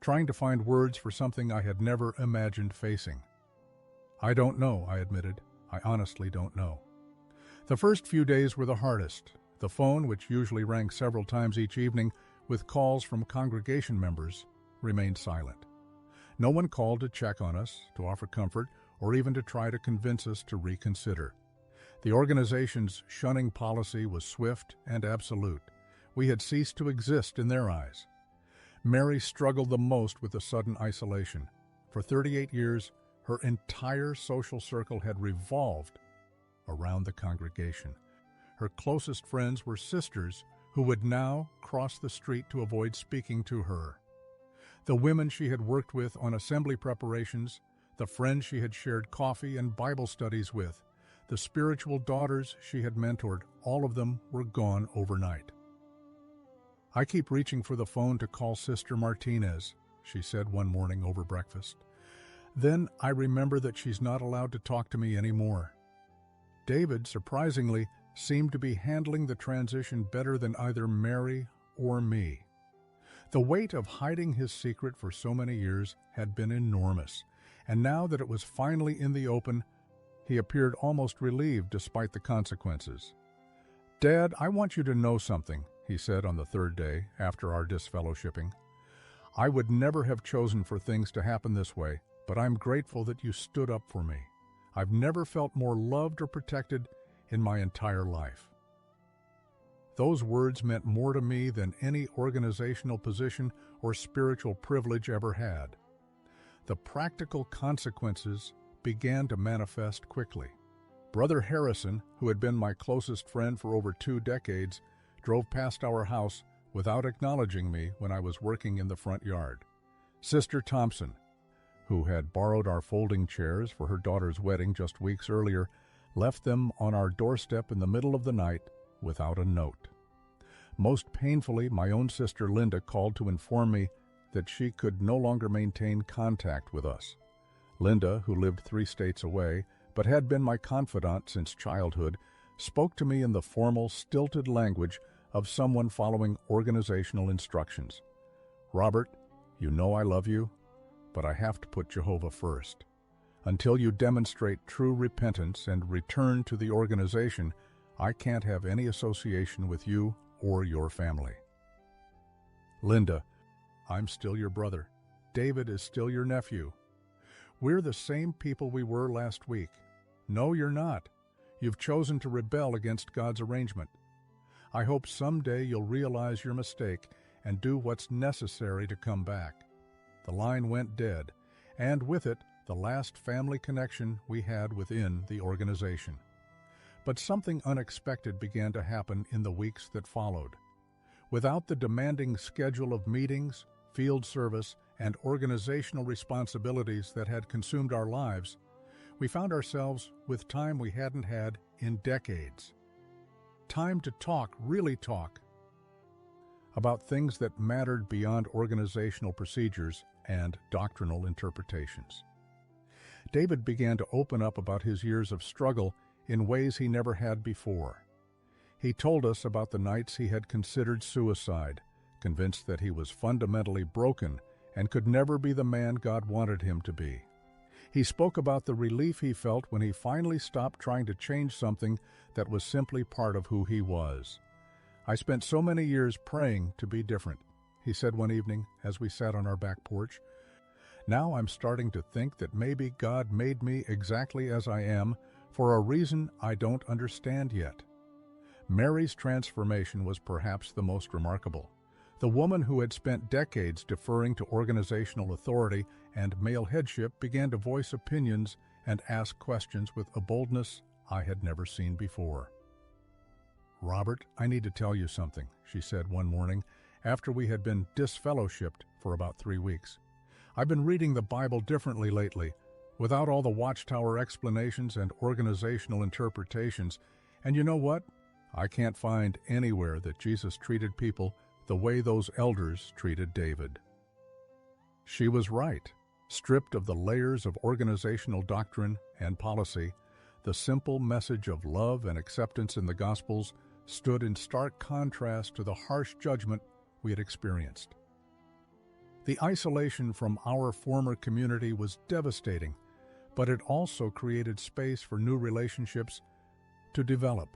trying to find words for something I had never imagined facing. "I don't know," I admitted. "I honestly don't know." The first few days were the hardest. The phone, which usually rang several times each evening with calls from congregation members, remained silent. No one called to check on us, to offer comfort, or even to try to convince us to reconsider. The organization's shunning policy was swift and absolute. We had ceased to exist in their eyes. Mary struggled the most with the sudden isolation. For 38 years, her entire social circle had revolved around the congregation. Her closest friends were sisters who would now cross the street to avoid speaking to her. The women she had worked with on assembly preparations, the friends she had shared coffee and Bible studies with, the spiritual daughters she had mentored, all of them were gone overnight. "I keep reaching for the phone to call Sister Martinez," she said one morning over breakfast. "Then I remember that she's not allowed to talk to me anymore." David, surprisingly, seemed to be handling the transition better than either Mary or me. The weight of hiding his secret for so many years had been enormous, and now that it was finally in the open, he appeared almost relieved despite the consequences. "Dad, I want you to know something," he said on the third day after our disfellowshipping. "I would never have chosen for things to happen this way, but I'm grateful that you stood up for me. I've never felt more loved or protected in my entire life." Those words meant more to me than any organizational position or spiritual privilege ever had. The practical consequences began to manifest quickly. Brother Harrison, who had been my closest friend for over 2 decades, drove past our house without acknowledging me when I was working in the front yard. Sister Thompson, who had borrowed our folding chairs for her daughter's wedding just weeks earlier, left them on our doorstep in the middle of the night without a note. Most painfully, my own sister Linda called to inform me that she could no longer maintain contact with us. Linda, who lived 3 states away, but had been my confidant since childhood, spoke to me in the formal, stilted language of someone following organizational instructions. "Robert, you know I love you, but I have to put Jehovah first. Until you demonstrate true repentance and return to the organization, I can't have any association with you or your family. Linda, I'm still your brother. David is still your nephew. We're the same people we were last week. No, you're not. You've chosen to rebel against God's arrangement. I hope someday you'll realize your mistake and do what's necessary to come back. The line went dead, and with it, the last family connection we had within the organization. But something unexpected began to happen in the weeks that followed. Without the demanding schedule of meetings, field service, and organizational responsibilities that had consumed our lives, we found ourselves with time we hadn't had in decades. Time to talk, really talk, about things that mattered beyond organizational procedures and doctrinal interpretations. David began to open up about his years of struggle in ways he never had before. He told us about the nights he had considered suicide, convinced that he was fundamentally broken and could never be the man God wanted him to be. He spoke about the relief he felt when he finally stopped trying to change something that was simply part of who he was. I spent so many years praying to be different, he said one evening as we sat on our back porch. Now I'm starting to think that maybe God made me exactly as I am for a reason I don't understand yet. Mary's transformation was perhaps the most remarkable. The woman who had spent decades deferring to organizational authority and male headship began to voice opinions and ask questions with a boldness I had never seen before. "Robert, I need to tell you something," she said one morning after we had been disfellowshipped for about 3 weeks. "I've been reading the Bible differently lately, without all the watchtower explanations and organizational interpretations, and you know what? I can't find anywhere that Jesus treated people the way those elders treated David." She was right. Stripped of the layers of organizational doctrine and policy, the simple message of love and acceptance in the Gospels stood in stark contrast to the harsh judgment we had experienced. The isolation from our former community was devastating, but it also created space for new relationships to develop.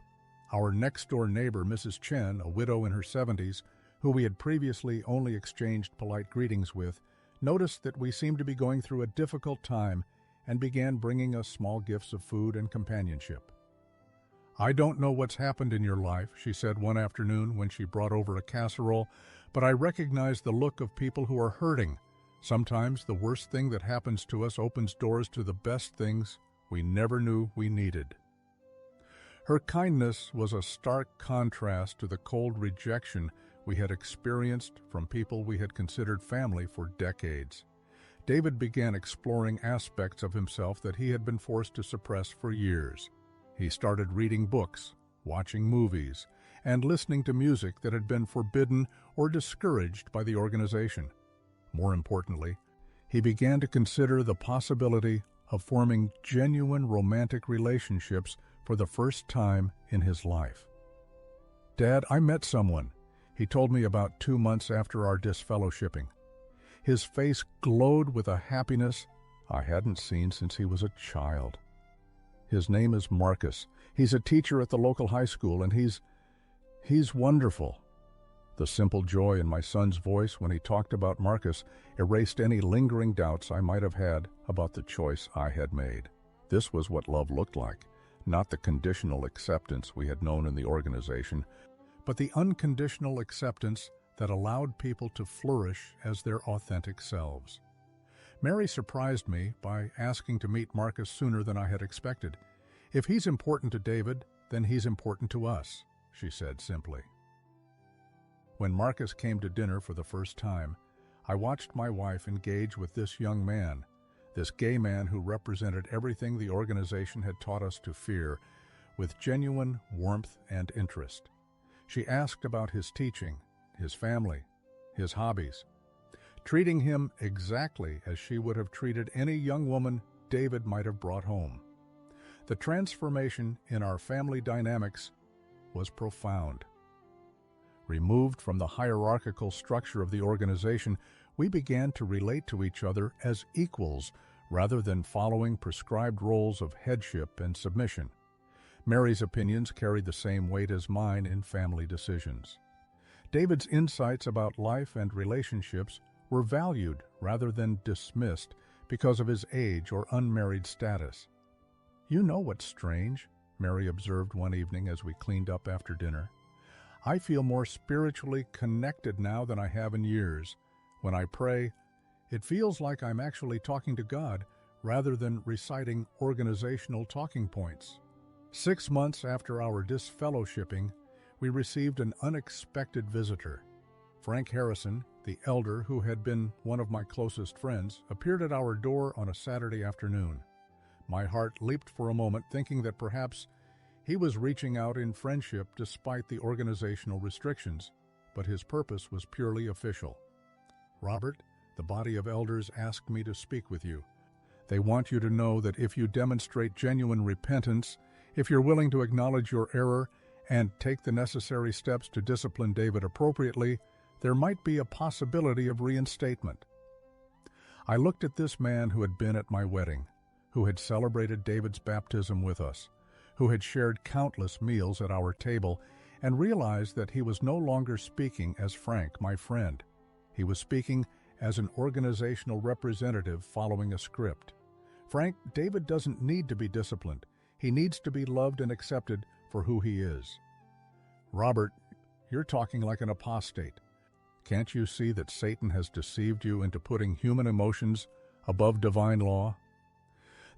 Our next-door neighbor, Mrs. Chen, a widow in her 70s, who we had previously only exchanged polite greetings with, noticed that we seemed to be going through a difficult time and began bringing us small gifts of food and companionship. "I don't know what's happened in your life," she said one afternoon when she brought over a casserole, "but I recognize the look of people who are hurting. Sometimes the worst thing that happens to us opens doors to the best things we never knew we needed." Her kindness was a stark contrast to the cold rejection we had experienced from people we had considered family for decades. David began exploring aspects of himself that he had been forced to suppress for years. He started reading books, watching movies, and listening to music that had been forbidden or discouraged by the organization. More importantly, he began to consider the possibility of forming genuine romantic relationships for the first time in his life. "Dad, I met someone," he told me about 2 months after our disfellowshipping. His face glowed with a happiness I hadn't seen since he was a child. "His name is Marcus. He's a teacher at the local high school, and he's wonderful." The simple joy in my son's voice when he talked about Marcus erased any lingering doubts I might have had about the choice I had made. This was what love looked like, not the conditional acceptance we had known in the organization, but the unconditional acceptance that allowed people to flourish as their authentic selves. Mary surprised me by asking to meet Marcus sooner than I had expected. "If he's important to David, then he's important to us," she said simply. When Marcus came to dinner for the first time, I watched my wife engage with this young man, this gay man who represented everything the organization had taught us to fear, with genuine warmth and interest. She asked about his teaching, his family, his hobbies, treating him exactly as she would have treated any young woman David might have brought home. The transformation in our family dynamics was profound. Removed from the hierarchical structure of the organization, we began to relate to each other as equals rather than following prescribed roles of headship and submission. Mary's opinions carried the same weight as mine in family decisions. David's insights about life and relationships were valued rather than dismissed because of his age or unmarried status. "You know what's strange," Mary observed one evening as we cleaned up after dinner. "I feel more spiritually connected now than I have in years. When I pray, it feels like I'm actually talking to God rather than reciting organizational talking points." 6 months after our disfellowshipping, we received an unexpected visitor. Frank Harrison, the elder who had been one of my closest friends, appeared at our door on a Saturday afternoon. My heart leaped for a moment, thinking that perhaps he was reaching out in friendship despite the organizational restrictions, but his purpose was purely official. "Robert, the body of elders asked me to speak with you. They want you to know that if you demonstrate genuine repentance, if you're willing to acknowledge your error and take the necessary steps to discipline David appropriately, there might be a possibility of reinstatement." I looked at this man who had been at my wedding, who had celebrated David's baptism with us, who had shared countless meals at our table, and realized that he was no longer speaking as Frank, my friend. He was speaking as an organizational representative following a script. "Frank, David doesn't need to be disciplined. He needs to be loved and accepted for who he is." "Robert, you're talking like an apostate. Can't you see that Satan has deceived you into putting human emotions above divine law?"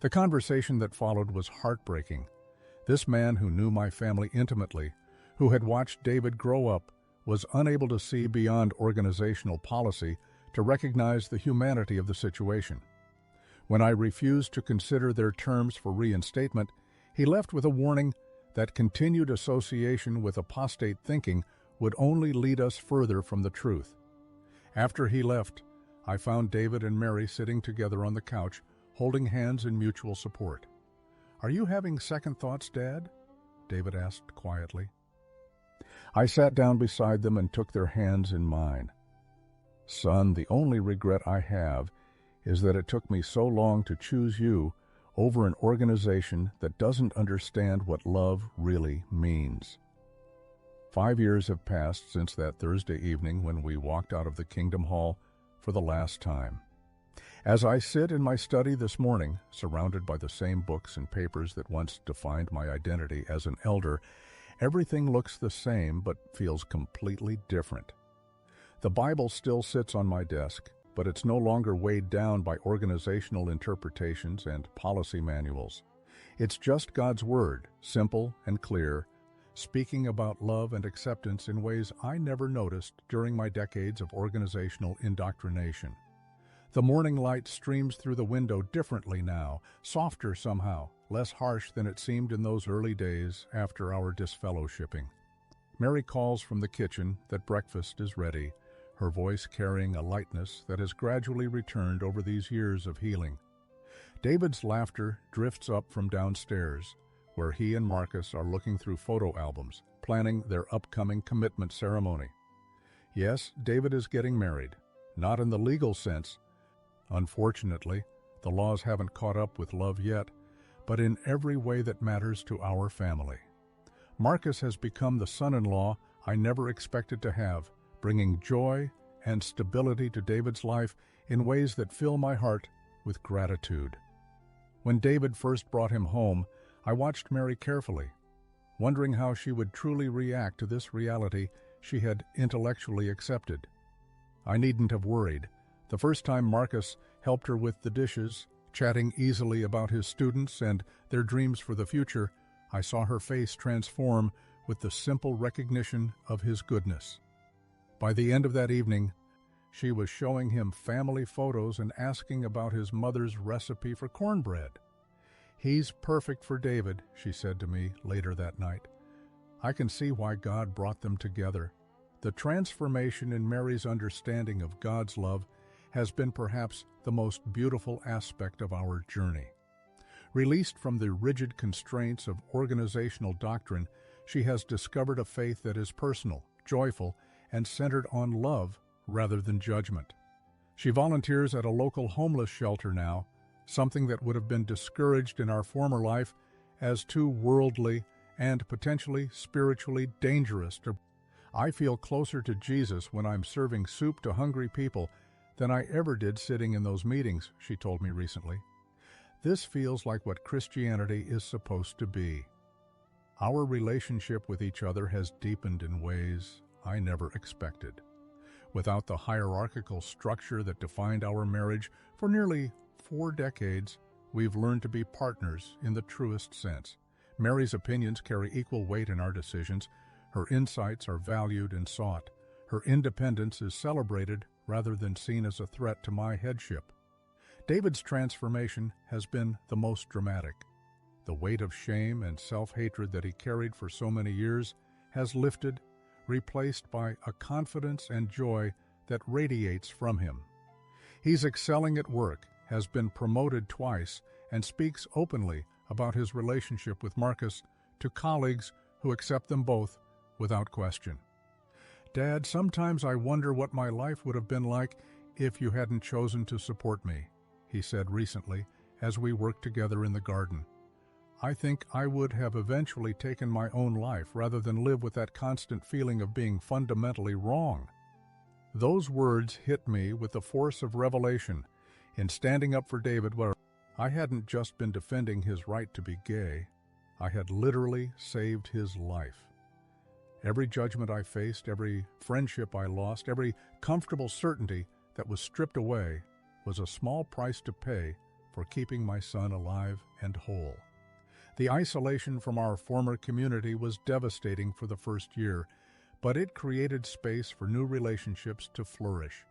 The conversation that followed was heartbreaking. This man who knew my family intimately, who had watched David grow up, was unable to see beyond organizational policy to recognize the humanity of the situation. When I refused to consider their terms for reinstatement, he left with a warning that continued association with apostate thinking would only lead us further from the truth. After he left, I found David and Mary sitting together on the couch, holding hands in mutual support. "Are you having second thoughts, Dad?" David asked quietly. I sat down beside them and took their hands in mine. "Son, the only regret I have is that it took me so long to choose you over an organization that doesn't understand what love really means." 5 years have passed since that Thursday evening when we walked out of the Kingdom Hall for the last time. As I sit in my study this morning, surrounded by the same books and papers that once defined my identity as an elder, everything looks the same but feels completely different. The Bible still sits on my desk, but it's no longer weighed down by organizational interpretations and policy manuals. It's just God's Word, simple and clear, speaking about love and acceptance in ways I never noticed during my decades of organizational indoctrination. The morning light streams through the window differently now, softer somehow, less harsh than it seemed in those early days after our disfellowshipping. Mary calls from the kitchen that breakfast is ready, her voice carrying a lightness that has gradually returned over these years of healing. David's laughter drifts up from downstairs, where he and Marcus are looking through photo albums, planning their upcoming commitment ceremony. Yes, David is getting married, not in the legal sense. Unfortunately, the laws haven't caught up with love yet, but in every way that matters to our family. Marcus has become the son-in-law I never expected to have, bringing joy and stability to David's life in ways that fill my heart with gratitude. When David first brought him home, I watched Mary carefully, wondering how she would truly react to this reality she had intellectually accepted. I needn't have worried. The first time Marcus helped her with the dishes, chatting easily about his students and their dreams for the future, I saw her face transform with the simple recognition of his goodness. By the end of that evening, she was showing him family photos and asking about his mother's recipe for cornbread. "He's perfect for David," she said to me later that night. I can see why God brought them together. The transformation in Mary's understanding of God's love has been perhaps the most beautiful aspect of our journey. Released from the rigid constraints of organizational doctrine, she has discovered a faith that is personal, joyful, and centered on love rather than judgment. She volunteers at a local homeless shelter now, something that would have been discouraged in our former life as too worldly and potentially spiritually dangerous. I feel closer to Jesus when I'm serving soup to hungry people than I ever did sitting in those meetings, she told me recently. This feels like what Christianity is supposed to be. Our relationship with each other has deepened in ways I never expected. Without the hierarchical structure that defined our marriage for nearly 4 decades, we've learned to be partners in the truest sense. Mary's opinions carry equal weight in our decisions. Her insights are valued and sought. Her independence is celebrated rather than seen as a threat to my headship. David's transformation has been the most dramatic. The weight of shame and self-hatred that he carried for so many years has lifted, replaced by a confidence and joy that radiates from him. He's excelling at work, has been promoted twice, and speaks openly about his relationship with Marcus to colleagues who accept them both without question. Dad, sometimes I wonder what my life would have been like if you hadn't chosen to support me, he said recently as we worked together in the garden. I think I would have eventually taken my own life rather than live with that constant feeling of being fundamentally wrong. Those words hit me with the force of revelation in standing up for David, where I hadn't just been defending his right to be gay, I had literally saved his life. Every judgment I faced, every friendship I lost, every comfortable certainty that was stripped away was a small price to pay for keeping my son alive and whole. The isolation from our former community was devastating for the first year, but it created space for new relationships to flourish.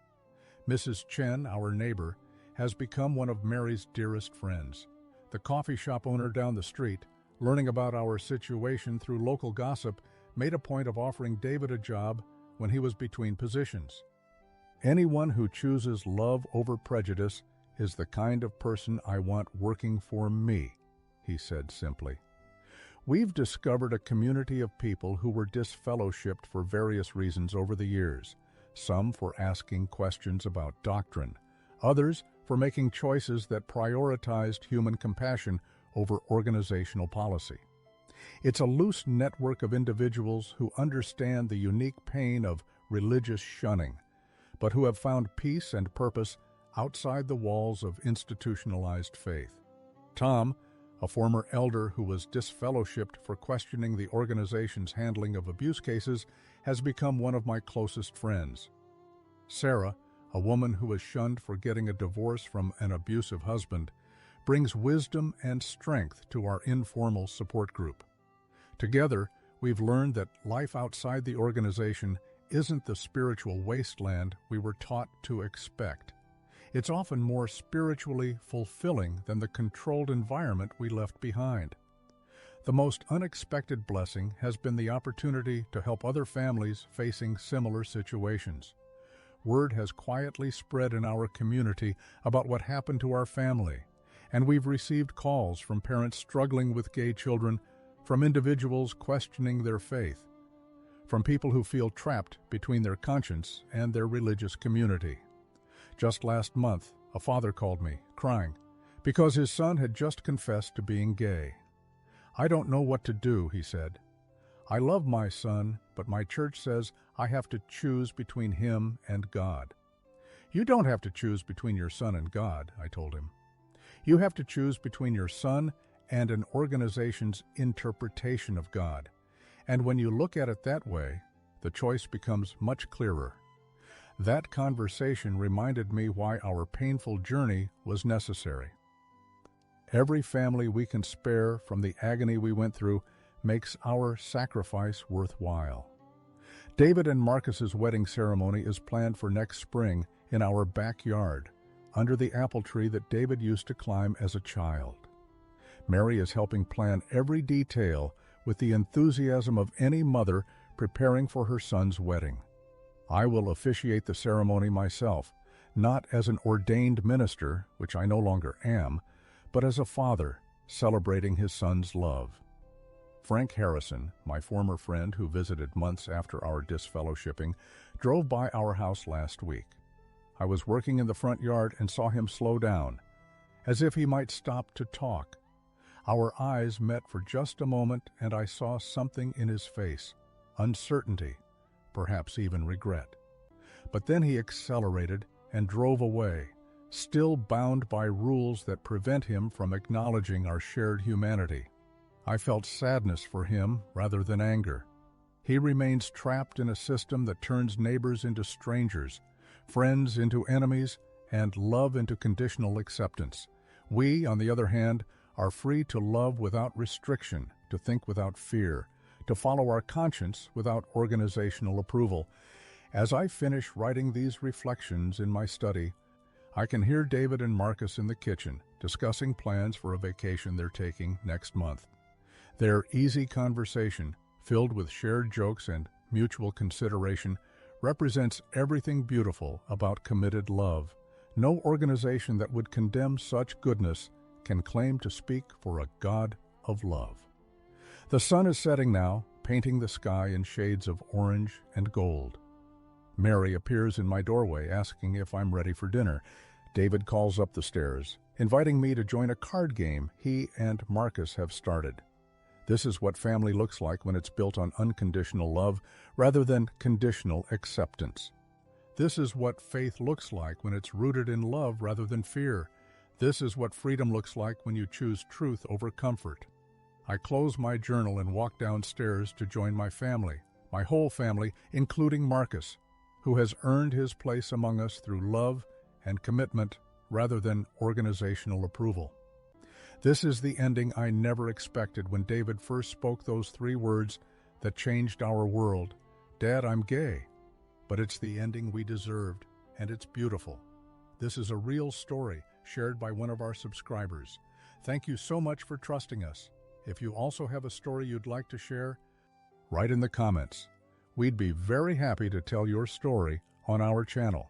Mrs. Chen, our neighbor, has become one of Mary's dearest friends. The coffee shop owner down the street, learning about our situation through local gossip, made a point of offering David a job when he was between positions. Anyone who chooses love over prejudice is the kind of person I want working for me, he said simply. We've discovered a community of people who were disfellowshipped for various reasons over the years, some for asking questions about doctrine, others for making choices that prioritized human compassion over organizational policy. It's a loose network of individuals who understand the unique pain of religious shunning, but who have found peace and purpose outside the walls of institutionalized faith. Tom, a former elder who was disfellowshipped for questioning the organization's handling of abuse cases, has become one of my closest friends. Sarah, a woman who was shunned for getting a divorce from an abusive husband, brings wisdom and strength to our informal support group. Together, we've learned that life outside the organization isn't the spiritual wasteland we were taught to expect. It's often more spiritually fulfilling than the controlled environment we left behind. The most unexpected blessing has been the opportunity to help other families facing similar situations. Word has quietly spread in our community about what happened to our family, and we've received calls from parents struggling with gay children, from individuals questioning their faith, from people who feel trapped between their conscience and their religious community. Just last month, a father called me, crying, because his son had just confessed to being gay. I don't know what to do, he said. I love my son, but my church says I have to choose between him and God. You don't have to choose between your son and God, I told him. You have to choose between your son and an organization's interpretation of God. And when you look at it that way, the choice becomes much clearer. That conversation reminded me why our painful journey was necessary. Every family we can spare from the agony we went through makes our sacrifice worthwhile. David and Marcus's wedding ceremony is planned for next spring in our backyard, under the apple tree that David used to climb as a child. Mary is helping plan every detail with the enthusiasm of any mother preparing for her son's wedding. I will officiate the ceremony myself, not as an ordained minister, which I no longer am, but as a father celebrating his son's love. Frank Harrison, my former friend who visited months after our disfellowshipping, drove by our house last week. I was working in the front yard and saw him slow down, as if he might stop to talk. Our eyes met for just a moment, and I saw something in his face, uncertainty, perhaps even regret. But then he accelerated and drove away, still bound by rules that prevent him from acknowledging our shared humanity. I felt sadness for him rather than anger. He remains trapped in a system that turns neighbors into strangers, friends into enemies, and love into conditional acceptance. We, on the other hand, are free to love without restriction, to think without fear, to follow our conscience without organizational approval. As I finish writing these reflections in my study, I can hear David and Marcus in the kitchen discussing plans for a vacation they're taking next month. Their easy conversation, filled with shared jokes and mutual consideration, represents everything beautiful about committed love. No organization that would condemn such goodness can claim to speak for a God of love. The sun is setting now, painting the sky in shades of orange and gold. Mary appears in my doorway asking if I'm ready for dinner. David calls up the stairs, inviting me to join a card game he and Marcus have started. This is what family looks like when it's built on unconditional love rather than conditional acceptance. This is what faith looks like when it's rooted in love rather than fear. This is what freedom looks like when you choose truth over comfort. I close my journal and walk downstairs to join my family, my whole family, including Marcus, who has earned his place among us through love and commitment rather than organizational approval. This is the ending I never expected when David first spoke those 3 words that changed our world. Dad, I'm gay. But it's the ending we deserved, and it's beautiful. This is a real story shared by one of our subscribers. Thank you so much for trusting us. If you also have a story you'd like to share, write in the comments. We'd be very happy to tell your story on our channel.